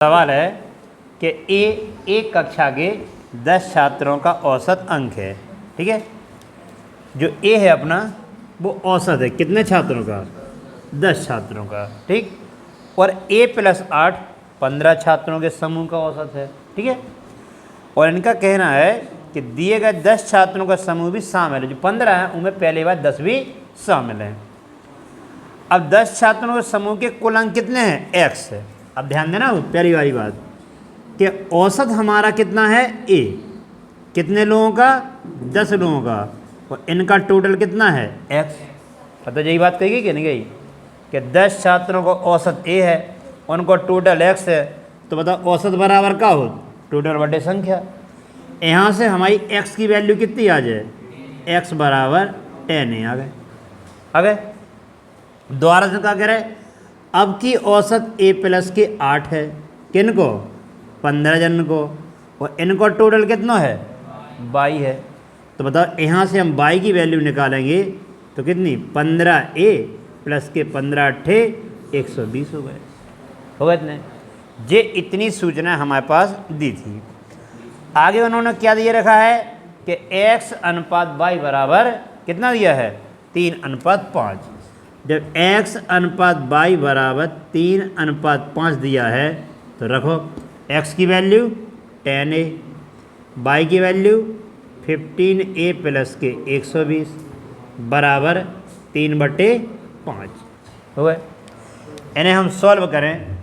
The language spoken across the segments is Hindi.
सवाल है कि एक कक्षा के 10 छात्रों का औसत अंक है। ठीक है, जो ए है अपना वो औसत है कितने छात्रों का? 10 छात्रों का। ठीक, और ए प्लस 8 15 छात्रों के समूह का औसत है। ठीक है, और इनका कहना है कि दिए गए 10 छात्रों का समूह भी शामिल है। जो 15 है उनमें पहले बार 10 भी शामिल हैं। अब 10 छात्रों के समूह के कुल अंक कितने हैं? x है। अब ध्यान देना, प्यारी वाली बात कि औसत हमारा कितना है? a। कितने लोगों का? 10 लोगों का। और इनका टोटल कितना है? x। पता यही बात कही गई कि नहीं गई कि 10 छात्रों को औसत a है, उनको टोटल x है। तो बताओ औसत बराबर का हो? टोटल बटे संख्या। यहाँ से हमारी x की वैल्यू कितनी आ जाए? x बराबर 10 है। आ गए दोबारा से क्या करें? अब की औसत a प्लस के 8 है, किन को? 15 जन को। और इनको टोटल कितना है? 22 है। तो बताओ यहाँ से हम y की वैल्यू निकालेंगे तो कितनी? 15a प्लस के 15 अट्ठे 120 हो गए इतने। ये इतनी सूचना हमारे पास दी थी। आगे उन्होंने क्या दिए रखा है कि x अनुपात y बराबर कितना दिया है? 3:5। जब x अनुपात y बराबर 3:5 दिया है तो रखो x की वैल्यू 10a, y की वैल्यू 15a प्लस के 120 बराबर 3/5 हो गए। इन्हें हम सॉल्व करें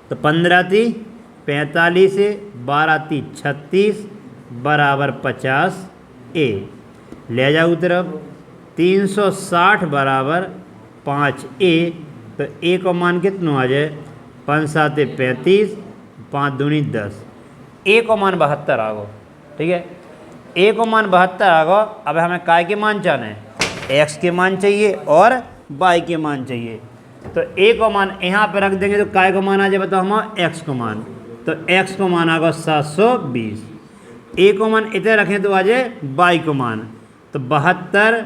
तो 15 × 3 45 से 12 × 3 36 बराबर 50a। ले जाओ तरफ 360 बराबर 5a। तो a को मान कितना आ जाए? 5 × 7 = 35, 5 × 2 = 10। a को मान 72 आ गो। ठीक है, a को मान 72 आ गो। अब हमें काय के मान चाहना है? x के मान चाहिए और y के मान चाहिए। तो a को मान यहाँ पे रख देंगे तो काय को मान आ जाए? बताओ हमारा x को मान। तो x को मान आ गो 720। a को मान इतने रखें तो आ जाए y को मान। तो 72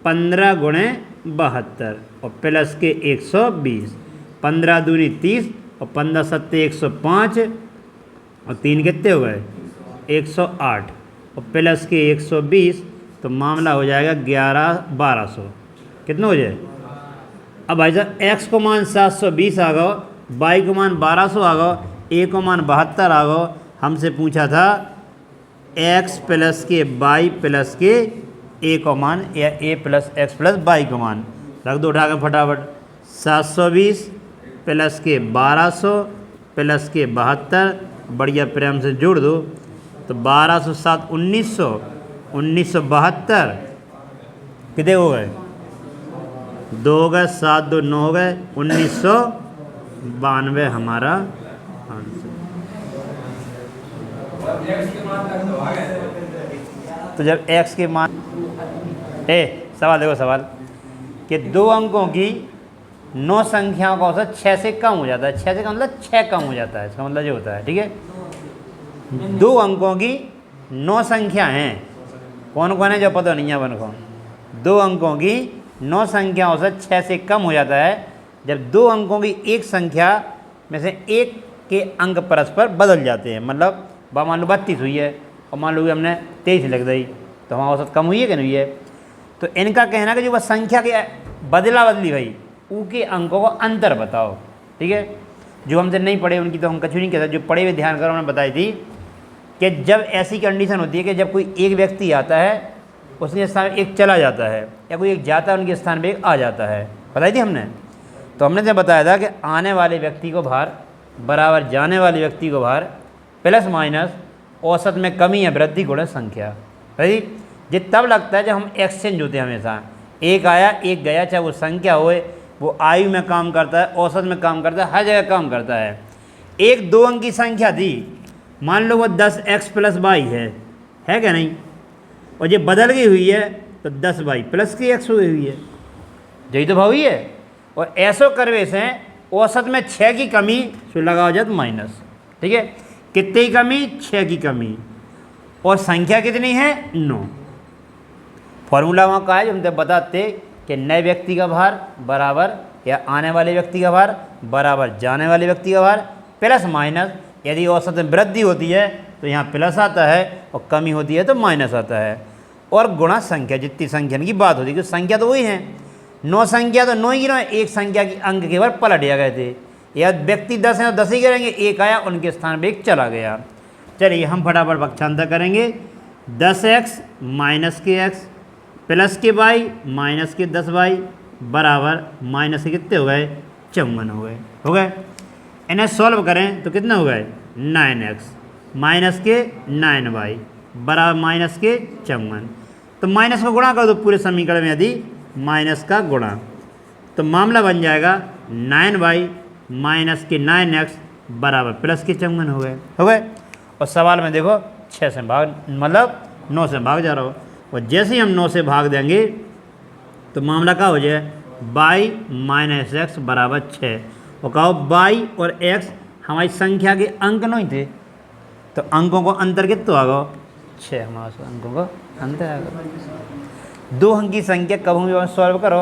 15 × 72 और प्लस के 120। 15 × 2 = 30 और 15 × 7 = 105 और 3 कितने हो गए? 108 और प्लस के 120। तो मामला हो जाएगा 1200। कितना हो जाए? अब भाई साहब x को मान 720 आ गो, y को मान 1200 आ गो, a को मान 72 आ गो। हमसे पूछा था x प्लस के y प्लस के a को मान या a plus x plus y को मान। रख दो उठा के फटाफट। 720 प्लस के 1200 प्लस के 72 बढ़िया प्रेम से जोड़ दो। तो 1200 7 1900 1972 कितने हो गए? 2 हो गए, 7 2 9 हो गए, 1992 हमारा आंसर। तो जब x के मान सवाल देखो, सवाल कि 2 अंकों की 9 संख्याओं का औसत 6 से कम हो जाता है। 6 से कम मतलब 6 कम हो जाता है, इसका मतलब ये होता है। ठीक है, 2 अंकों की 9 संख्या हैं। कौन कौन है जो पता नहीं है अपन को? 2 अंकों की 9 संख्या औसत 6 से कम हो जाता है जब 2 अंकों की एक संख्या में से एक के अंक परस्पर बदल जाते हैं। मतलब मान लो 32 हुई है और मान लो कि हमने 23 लिख दी, तो हमारा औसत कम हुई है कि नहीं है? तो इनका कहना है कि जो वह संख्या के बदला बदली भाई उनके अंकों को अंतर बताओ। ठीक है, जो हमसे नहीं पढ़े उनकी तो हम कछु नहीं कहते, जो पढ़े हुए ध्यान करो। उन्होंने बताई थी कि जब ऐसी कंडीशन होती है कि जब कोई एक व्यक्ति आता है उसके स्थान में एक चला जाता है, या कोई एक जाता है उनके स्थान पे एक आ जाता है, बताई थी हमने। तो हमने जब बताया था कि आने वाले व्यक्ति को भार बराबर जाने वाले व्यक्ति को भार प्लस माइनस औसत में कमी या वृद्धि गुणा संख्या। भाई ये तब लगता है जब हम एक्सचेंज होते हैं हमेशा। एक आया एक गया, चाहे वो संख्या होए, वो आयु में काम करता है, औसत में काम करता है, हर जगह काम करता है। एक 2 अंक की संख्या थी, मान लो वो 10x प्लस y है क्या नहीं? और ये बदल गई हुई है तो 10y प्लस की x हुई है। यही तो भाव ही है। और ऐसो करवे से औसत में 6 की कमी सो लगाओ जाए माइनस। ठीक है, कितने की कमी? 6 की कमी। और संख्या कितनी है? 9। फॉर्मूला वहाँ का है जो हम जब बताते कि नए व्यक्ति का भार बराबर या आने वाले व्यक्ति का भार बराबर जाने वाले व्यक्ति का भार प्लस माइनस, यदि औसत में वृद्धि होती है तो यहाँ प्लस आता है और कमी होती है तो माइनस आता है। और गुणा संख्या, जितनी संख्या की बात होती है, क्योंकि संख्या तो वही है, 9 संख्या तो 9 ही गिनो, एक संख्या की अंक केवल पलट दिया गए थे। या व्यक्ति 10 हैं तो 10 ही गिनेंगे, एक आया उनके स्थान पर एक चला गया। चलिए हम फटाफट पक्षांतर करेंगे। 10x माइनस के x प्लस के y माइनस के 10y बराबर माइनस के कितने हो गए, 54 हो गए। इन्हें सॉल्व करें तो कितना हो गए, 9x माइनस के 9y बराबर माइनस के 54। तो माइनस का गुणा कर दो पूरे समीकरण में, यदि माइनस का गुणा तो मामला बन जाएगा 9y माइनस के 9x बराबर प्लस के 54 हो गए। और सवाल में देखो 6 से भाग, मतलब 9 से भाग जा रहा हो, और जैसे ही हम 9 से भाग देंगे तो मामला क्या हो जाए, y माइनस एक्स बराबर 6। और कहो y और x हमारी संख्या के अंक नहीं थे, तो अंकों को अंतर कितना आ गया, 6, हमारे अंकों को अंतर आ गया। 2 अंक की संख्या कभी भी सॉल्व करो